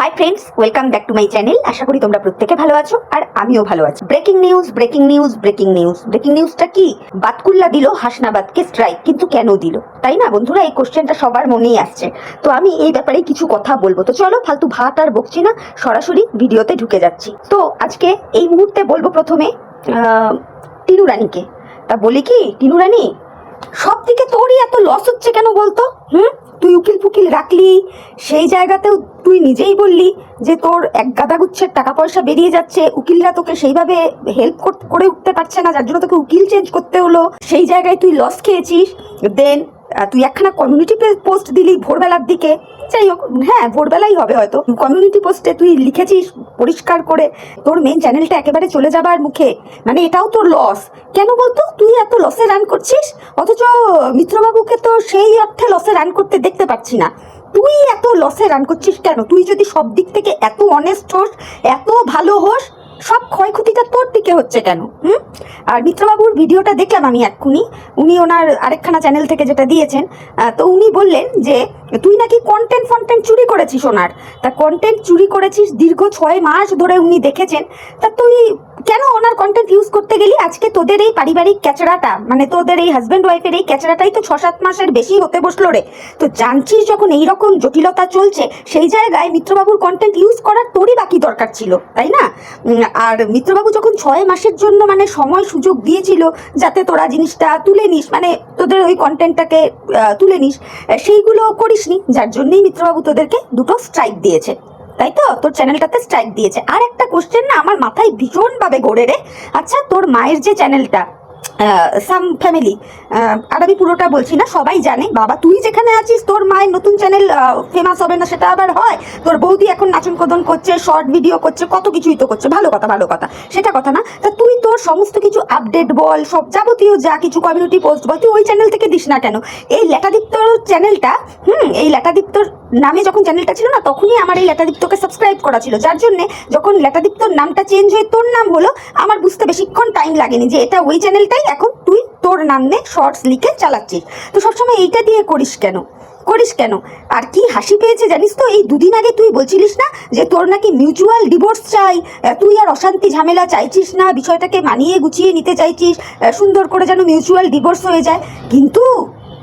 High friends, welcome back to my channel. আশা করি তোমরা প্রত্যেকে ভালো আছো আর আমিও ভালো আছি। Breaking news, breaking news, breaking news. Breaking নিউজটা কি? বাতকুল্লা দিল হাসনাবাদকে স্ট্রাইক, কিন্তু কেন দিল? তাই না বন্ধুরা, এই কোশ্চেনটা সবার মনেই আসছে। তো আমি এই ব্যাপারে কিছু কথা বলবো। তো চলো, ফালতু ভাট আর বকছি না, সরাসরি ভিডিওতে ঢুকে যাচ্ছি। তো আজকে এই মুহূর্তে বলবো প্রথমে টিনু রানীকে। তা বলি কি, টিনু রানী, সব দিকে তোরই এত লস হচ্ছে কেন বলতো? তুই উকিল ফুকিল রাখলি, সেই জায়গাতেও তুই নিজেই বললি যে তোর এক গাদা গুচ্ছের টাকা পয়সা বেরিয়ে যাচ্ছে, উকিলরা তোকে সেইভাবে হেল্প করে উঠতে পারছে না, যার জন্য তোকে উকিল চেঞ্জ করতে হলো। সেই জায়গায় তুই লস খেয়েছিস। দেন তুই একখানা কমিউনিটি পোস্ট দিলি ভোরবেলার দিকে। যাই হোক, হ্যাঁ ভোরবেলাই হবে হয়তো। কমিউনিটি পোস্টে তুই লিখেছিস পরিষ্কার করে তোর মেন চ্যানেলটা একেবারে চলে যাবার মুখে, মানে এটাও তোর লস। কেন বলতো তুই এত লসে রান করছিস? অথচ মিত্রবাবুকে তো সেই অর্থে লসে রান করতে দেখতে পাচ্ছি না। তুই এত লসে রান করছিস কেন? তুই যদি সব দিক থেকে এত অনেস্ট হোস, এত ভালো হোস, সব ক্ষয়ক্ষতিটা তোর দিকে হচ্ছে কেন? আর মিত্রবাবুর ভিডিওটা দেখলাম আমি এক্ষুনি, উনি ওনার আরেকখানা চ্যানেল থেকে যেটা দিয়েছেন, তো উনি বললেন যে তুই নাকি কন্টেন্ট চুরি করেছিস ওনার। তা কন্টেন্ট চুরি করেছিস দীর্ঘ 6 মাস ধরে উনি দেখেছেন। তা তুই কেন ওনার কন্টেন্ট ইউজ করতে গেলি? আজকে তোদের এই পারিবারিক ক্যাচড়াটা, মানে তোদের এই হাজব্যান্ড ওয়াইফের এই ক্যাচড়াটাই তো 6-7 মাসের বেশি হতে বসলো রে। তো জানছিস যখন এইরকম জটিলতা চলছে, সেই জায়গায় মিত্রবাবুর কন্টেন্ট ইউজ করার তোরই বাকি দরকার ছিল, তাই না? আর মিত্রবাবু যখন 6 মাসের জন্য মানে সময় সুযোগ দিয়েছিল যাতে তোরা জিনিসটা তুলে নিস, মানে তোদের ওই কন্টেন্টটাকে তুলে নিস, সেইগুলো করিসনি, যার জন্যই মিত্রবাবু তোদেরকে দুটো স্ট্রাইক দিয়েছে, তাই তো? তোর চ্যানেলটাতে স্ট্রাইক দিয়েছে। আর একটা কোশ্চেন না আমার মাথায় ভীষণভাবে ঘোরে রে। আচ্ছা, তোর মায়ের যে চ্যানেলটা সাম ফ্যামিলি, আর আমি পুরোটা বলছি না, সবাই জানে বাবা তুই যেখানে আছিস তোর মায়ের নতুন চ্যানেল ফেমাস হবে না সেটা আবার হয়? তোর বৌদি এখন নাচন কদন করছে, শর্ট ভিডিও করছে, কত কিছুই তো করছে, ভালো কথা ভালো কথা, সেটা কথা না। তা তুই তোর সমস্ত কিছু আপডেট বল, সব যাবতীয় যা কিছু কমিউনিটি পোস্ট বল, তুই ওই চ্যানেল থেকে দিস না কেন? এই লেটাদীপ্তর চ্যানেলটা, এই লেটাদীপ্তর নামে যখন চ্যানেলটা ছিল না, তখনই আমার এই লেটাদীপ্তকে সাবস্ক্রাইব করা ছিল, যার জন্য যখন লেটাদীপ্তর নামটা চেঞ্জ হয়ে তোর নাম হলো, আমার বুঝতে বেশিক্ষণ টাইম লাগেনি যে এটা ওই চ্যানেলটাই এখন তুই তোর নাম নিয়ে শর্টস লিখে চালাচ্ছিস। তো সবসময় এইটা দিয়ে করিস কেন? আর কি হাসি পেয়েছে জানিস তো, এই দুদিন আগে তুই বলছিলিস না যে তোর নাকি মিউচুয়াল ডিভোর্স চাই, তুই আর অশান্তি ঝামেলা চাইছিস না, বিষয়টাকে মানিয়ে গুছিয়ে নিতে চাইছিস, সুন্দর করে যেন মিউচুয়াল ডিভোর্স হয়ে যায়। কিন্তু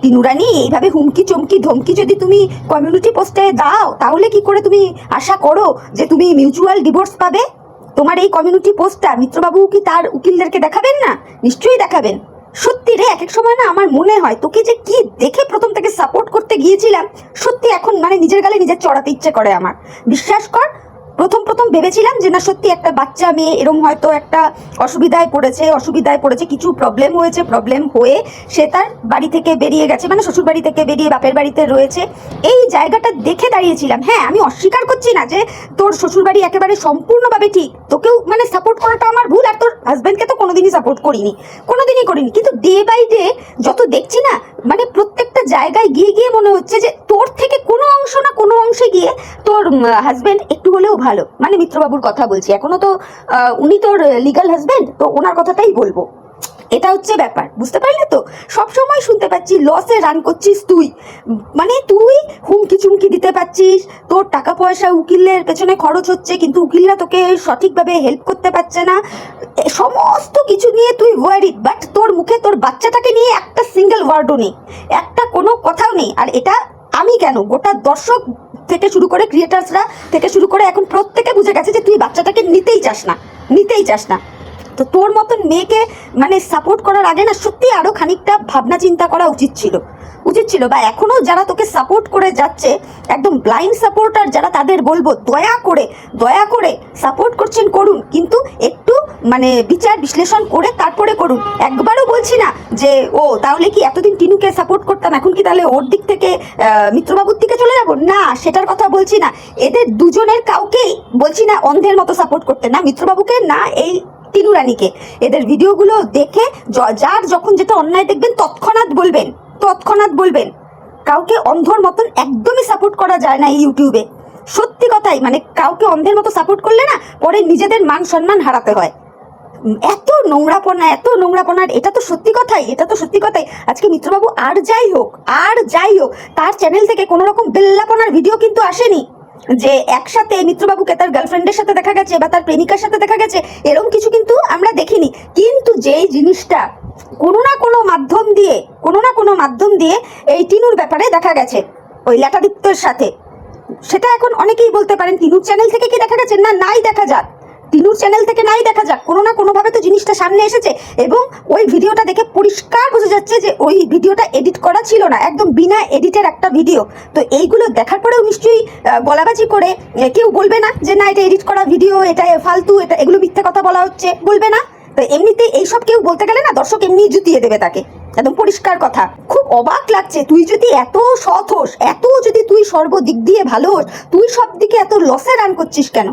টিনু রানী, এইভাবে হুমকি চমকি ধমকি যদি তুমি কমিউনিটি পোস্টে দাও, তাহলে কি করে তুমি আশা করো যে তুমি মিউচুয়াল ডিভোর্স পাবে? তোমার এই কমিউনিটি পোস্টটা মিত্রবাবু কি তার উকিলদেরকে দেখাবেন না? নিশ্চয়ই দেখাবেন। সত্যি রে, এক এক সময় না আমার মনে হয় তোকে যে কি দেখে প্রথম থেকে সাপোর্ট করতে গিয়েছিলাম, সত্যি এখন মানে নিজের গালে নিজের চড়াতে ইচ্ছে করে আমার। বিশ্বাস কর, প্রথম ভেবেছিলাম যে না সত্যি একটা বাচ্চা মেয়ে এরকম হয়তো একটা অসুবিধায় পড়েছে, কিছু প্রবলেম হয়েছে, প্রবলেম হয়ে সে তার বাড়ি থেকে বেরিয়ে গেছে, মানে শ্বশুর বাড়ি থেকে বেরিয়ে বাপের বাড়িতে রয়েছে, এই জায়গাটা দেখে দাঁড়িয়েছিলাম। হ্যাঁ, আমি অস্বীকার করছি না যে তোর শ্বশুর বাড়ি একেবারে সম্পূর্ণভাবে ঠিক, তোকেও মানে সাপোর্ট করাটা আমার ভুল, আর তোর হাজব্যান্ডকে তো কোনোদিনই সাপোর্ট করিনি, কিন্তু ডে বাই ডে যত দেখছি না, মানে প্রত্যেকটা জায়গায় গিয়ে মনে হচ্ছে যে তোর থেকে কোনো অংশে গিয়ে তোর হাজব্যান্ড একটু হলেও ভালো। মানে মিত্রবাবুর কথা বলছি, এখনো তো উনি তোর লিগাল হাজব্যান্ড, তো ওনার কথাটাই বলবো। এটা হচ্ছে ব্যাপার, বুঝতে পারলে তো? সব সময় শুনতে পাচ্ছি লসে রান করছিস তুই, মানে তুই হুমকি চুমকি দিতে পারছিস, তোর টাকা পয়সা উকিলের পেছনে খরচ হচ্ছে, কিন্তু উকিলরা তোকে সঠিকভাবে হেল্প করতে পারছে না, সমস্ত কিছু নিয়ে তুই ওয়ারিড, বাট তোর মুখে তোর বাচ্চাটাকে নিয়ে একটা সিঙ্গেল ওয়ার্ডও নেই, একটা কোনো কথাও নেই। আর এটা আমি কেন, গোটা দর্শক থেকে শুরু করে ক্রিয়েটার্সরা থেকে শুরু করে এখন প্রত্যেকে বুঝে গেছে যে তুই বাচ্চাটাকে নিতেই চাস না। তো তোর মতন মেয়েকে মানে সাপোর্ট করার আগে না সত্যি আরো খানিকটা ভাবনা চিন্তা করা উচিত ছিল। বা এখনো যারা তোকে সাপোর্ট করে যাচ্ছে, একদম ব্লাইন্ড সাপোর্টার যারা, তাদের বলবো দয়া করে সাপোর্ট করছেন করুন, কিন্তু একটু মানে বিচার বিশ্লেষণ করে তারপরে করুন। একবারও বলছি না যে ও তাহলে কি এতদিন টিনুকে সাপোর্ট করতাম, এখন কি তাহলে ওর দিক থেকে মিত্রবাবুর দিকে চলে যাবো? না, সেটার কথা বলছি না। এদের দুজনের কাউকেই বলছি না অন্ধের মতো সাপোর্ট করতে, না মিত্রবাবুকে না এই টিনু রানীকে। এদের ভিডিওগুলো দেখে যার যখন যেটা অন্যায় দেখবেন তৎক্ষণাৎ বলবেন। কাউকে অন্ধর মতন একদমই সাপোর্ট করা যায় না এই ইউটিউবে, সত্যি কথাই। মানে কাউকে অন্ধের মতো সাপোর্ট করলে না পরে নিজেদের মান সম্মান হারাতে হয়। এত নোংরাপনার এটা তো সত্যি কথাই। আজকে মিত্রবাবু আর যাই হোক তার চ্যানেল থেকে কোনো রকম বেল্লাপনার ভিডিও কিন্তু আসেনি। যে একসাথে মিত্রবাবুকে তার গার্লফ্রেন্ডের সাথে দেখা গেছে বা তার প্রেমিকার সাথে দেখা গেছে, এরকম কিছু কিন্তু আমরা দেখিনি। কিন্তু যেই জিনিসটা কোনো না কোনো মাধ্যম দিয়ে এই টিনুর ব্যাপারে দেখা গেছে ওই ল্যাটাদীপ্তর সাথে, সেটা এখন অনেকেই বলতে পারেন টিনুর চ্যানেল থেকে কি দেখা গেছে, না নাই দেখা যাক, টিনুর চ্যানেল থেকে নাই দেখা যাক, কোনো না কোনোভাবে তো জিনিসটা সামনে এসেছে। এবং ওই ভিডিওটা দেখে পরিষ্কার বোঝা যাচ্ছে যে ওই ভিডিওটা এডিট করা ছিল না, একদম বিনা এডিটের একটা ভিডিও। তো এইগুলো দেখার পরেও নিশ্চয়ই গলাবাজি করে কেউ বলবে না যে না এটা এডিট করা ভিডিও, এটা ফালতু, এটা এগুলো মিথ্যে কথা বলা হচ্ছে, বলবে না? তো এমনিতে এইসব কেউ বলতে গেলে না দর্শক এমনি জুতিয়ে দেবে তাকে, একদম পরিষ্কার কথা। খুব অবাক লাগছে, তুই যদি এত সৎ হোস, এত যদি তুই সর্বদিক দিয়ে ভালো হোস, তুই সব দিকে এত লসে রান করছিস কেন?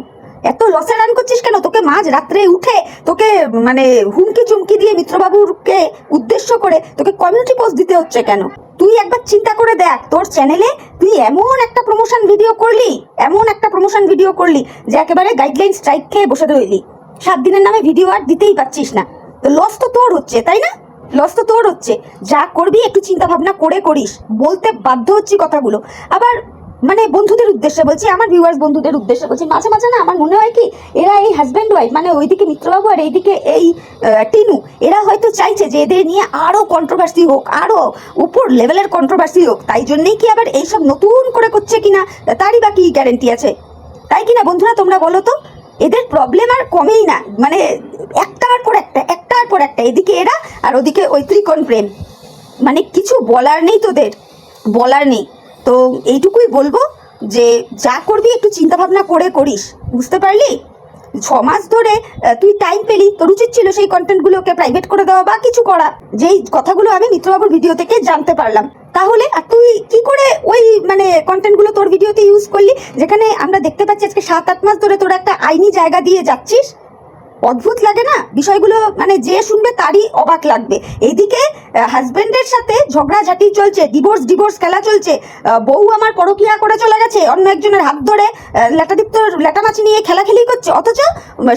তোকে মাঝ রাত্রে উঠে তোকে মানে হুমকি চুমকি দিয়ে মিত্রবাবুকে উদ্দেশ্য করে তোকে কমিউনিটি পোস্ট দিতে হচ্ছে কেন? তুই একবার চিন্তা করে দেখ, তোর চ্যানেলে তুই এমন একটা প্রমোশন ভিডিও করলি যে একেবারে গাইডলাইন স্ট্রাইক খেয়ে বসে রইলি, 7 দিনের নামে ভিডিও আর দিতেই পারছিস না। তো লস তো তোর হচ্ছে, তাই না? যা করবি একটু চিন্তা ভাবনা করে করিস, বলতে বাধ্য হচ্ছি কথাগুলো। আবার মানে বন্ধুদের উদ্দেশ্যে বলছি, আমার ভিউয়ার্স বন্ধুদের উদ্দেশ্যে বলছি, মাঝে মাঝে না আমার মনে হয় কি এরা এই হাজব্যান্ড ওয়াইফ, মানে ওইদিকে মিত্রবাবু আর এইদিকে এই টিনু, এরা হয়তো চাইছে যে এদের নিয়ে আরো কন্ট্রোভার্সি হোক, আরো উপর লেভেলের কন্ট্রোভার্সি হোক, তাই জন্যই কি আবার এইসব নতুন করে করছে কিনা তারই বা কি গ্যারেন্টি আছে, তাই কিনা বন্ধুরা তোমরা বলো তো? এদের প্রবলেম আর কমেই না, মানে একটার পর একটা, এদিকে এরা আর ওদিকে ওই ত্রিকোণ প্রেম, মানে কিছু বলার নেই তোদের, বলার নেই। তো এইটুকুই বলবো যে যা করবি একটু চিন্তা ভাবনা করে করিস, বুঝতে পারলি? 6 মাস ধরে তুই টাইম পেলি, তোর উচিত ছিল সেই কন্টেন্টগুলোকে প্রাইভেট করে দেওয়া বা কিছু করা, যেই কথাগুলো আমি মিত্রবাবুর ভিডিও থেকে জানতে পারলাম। তাহলে আর তুই কি করে ওই মানে কন্টেন্টগুলো তোর ভিডিওতে ইউজ করলি, যেখানে আমরা দেখতে পাচ্ছি আজকে 7-8 মাস ধরে তোর একটা আইনি জায়গা দিয়ে যাচ্ছিস? অদ্ভুত লাগে না বিষয়গুলো, মানে যে শুনবে তারই অবাক লাগবে। এইদিকে হাজবেন্ডের সাথে ঝগড়াঝাটি চলছে, ডিভোর্স খেলা চলছে, বউ আমার পরকিয়া করে চলে গেছে, অন্য একজনের হাত ধরে ল্যাটাদীপ্তর ল্যাটামাছি নিয়ে খেলাখেলি করছে, অথচ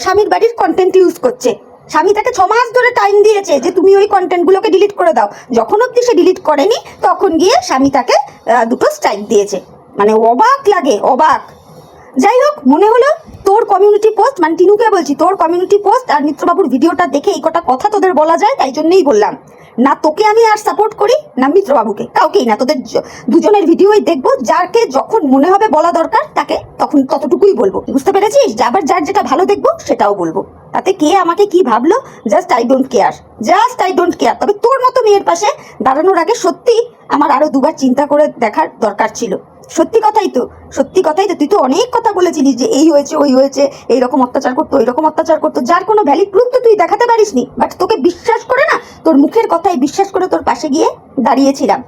স্বামীর বাড়ির কন্টেন্ট ইউজ করছে। স্বামী তাকে 6 মাস ধরে টাইম দিয়েছে যে তুমি ওই কন্টেন্টগুলোকে ডিলিট করে দাও, যখন অব্দি সে ডিলিট করেনি তখন গিয়ে স্বামী তাকে 2টো স্ট্রাইক দিয়েছে। মানে অবাক লাগে, অবাক। যাই হোক, মনে হলো তোর কমিউনিটি পোস্ট, মানে টিনুকে বলছি, তোর কমিউনিটি পোস্ট আর মিত্রবাবুর ভিডিওটা দেখে এই কটা কথা তোদের বলা যায়, তাই জন্যই বললাম। না তোকে আমি আর সাপোর্ট করি, না মিত্রবাবুকে, কাউকেই না, তোদের দুজনের ভিডিওই দেখবো, যাকে যখন মনে হবে বলা দরকার তাকে তখন ততটুকুই বলবো, বুঝতে পেরেছিস? আবার যার যেটা ভালো দেখবো সেটাও বলবো, তাতে কে আমাকে কি ভাবলো জাস্ট আই ডোন্ট কেয়ার। তবে তোর মতো মেয়ের পাশে দাঁড়ানোর আগে সত্যি আমার আরো দুবার চিন্তা করে দেখার দরকার ছিল। সত্যি কথাই তো তুই তো অনেক কথা বলেছিলিস যে এই হয়েছে ওই হয়েছে, এইরকম অত্যাচার করতো, যার কোনো ভ্যালিড প্রুফ তো তুই দেখাতে পারিসনি। বাট তোকে বিশ্বাস করে না, তোর মুখের কথাই বিশ্বাস করে তোর পাশে গিয়ে দাঁড়িয়েছিলাম।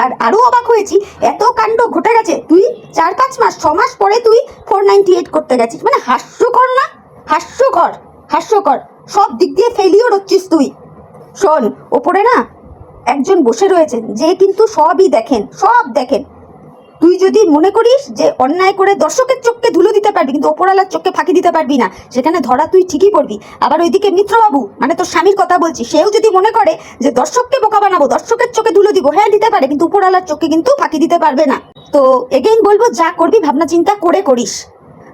আর আরো অবাক হয়েছি, এত কাণ্ড ঘটে গেছে, তুই 4-5 মাস 6 মাস পরে তুই 498 করতে গেছিস, মানে হাস্যকর না? হাস্যকর, সব দিক দিয়ে ফেলিওর হচ্ছিস তুই। শোন, ওপরে না একজন বসে রয়েছেন যে কিন্তু সব দেখেন। তুই যদি মনে করিস যে অন্যায় করে দর্শকের চোখকে ধুলো দিতে পারবি, কিন্তু ওপরওয়ালার চোখকে ফাঁকি দিতে পারবি না, সেখানে ধরা তুই ঠিকই পড়বি। আবার ওইদিকে মিত্রবাবু, মানে তোর স্বামীর কথা বলছি, সেও যদি মনে করে যে দর্শককে বোকা বানাবো, দর্শকের চোখে ধুলো দিব, হ্যাঁ দিতে পারে, কিন্তু ওপরওয়ালার চোখকে কিন্তু ফাঁকি দিতে পারবে না। তো এগেইন বলবো, যা করবি ভাবনা চিন্তা করে করিস।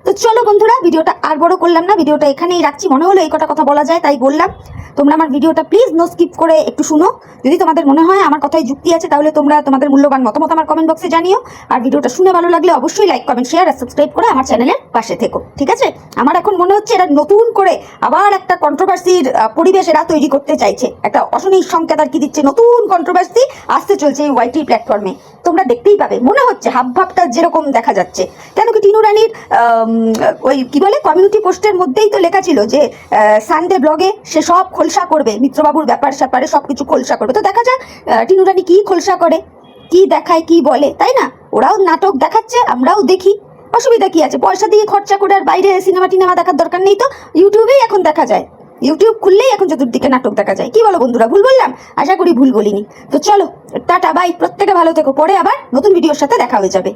তো চলো বন্ধুরা, ভিডিওটা আর বড় করলাম না, ভিডিওটা এখানেই রাখছি, মনে হলো এই কটা কথা বলা যায় তাই বললাম। তোমরা আমার ভিডিওটা প্লিজ নো স্কিপ করে একটু শুনো, যদি তোমাদের মনে হয় আমার কথায় যুক্তি আছে তাহলে তোমরা তোমাদের মূল্যবান মতামত আমার কমেন্ট বক্সে জানিও। আর ভিডিওটা শুনে ভালো লাগলে অবশ্যই লাইক, কমেন্ট, শেয়ার আর সাবস্ক্রাইব করে আমার চ্যানেলের পাশে থেকো, ঠিক আছে? আমার এখন মনে হচ্ছে এরা নতুন করে আবার একটা কন্ট্রোভার্সির পরিবেশ এরা তৈরি করতে চাইছে, একটা অশনি সংকেত আর কি দিচ্ছে, নতুন কন্ট্রোভার্সি আসতে চলছে এই ওয়াইটি প্ল্যাটফর্মে। তোমরা দেখতেই পাবে, মনে হচ্ছে হাবভাবটা যেরকম দেখা যাচ্ছে। কেন কি টিনু রানীর ওই কি বলে কমিউনিটি পোস্টের মধ্যেই তো লেখা ছিল যে সানডে ব্লগে সে সব খোলসা করবে, মিত্রবাবুর ব্যাপার স্যাপারে সবকিছু খোলসা করবে। তো দেখা যাক টিনু রানী কি খোলসা করে, কি দেখায়, কি বলে, তাই না? ওরাও নাটক দেখাচ্ছে, আমরাও দেখি, অসুবিধা কি আছে? পয়সা দিয়ে খরচা করে আর বাইরে সিনেমা টিনেমা দেখার দরকার নেই, তো ইউটিউবেই এখন দেখা যায়, ইউটিউব খুললেই এখন চতুর্দিকে নাটক দেখা যায়। কি বলো বন্ধুরা, ভুল বললাম? আশা করি ভুল বলিনি। তো চলো, টাটা, বাই, প্রত্যেকে ভালো থেকো, পরে আবার নতুন ভিডিওর সাথে দেখা হয়ে যাবে।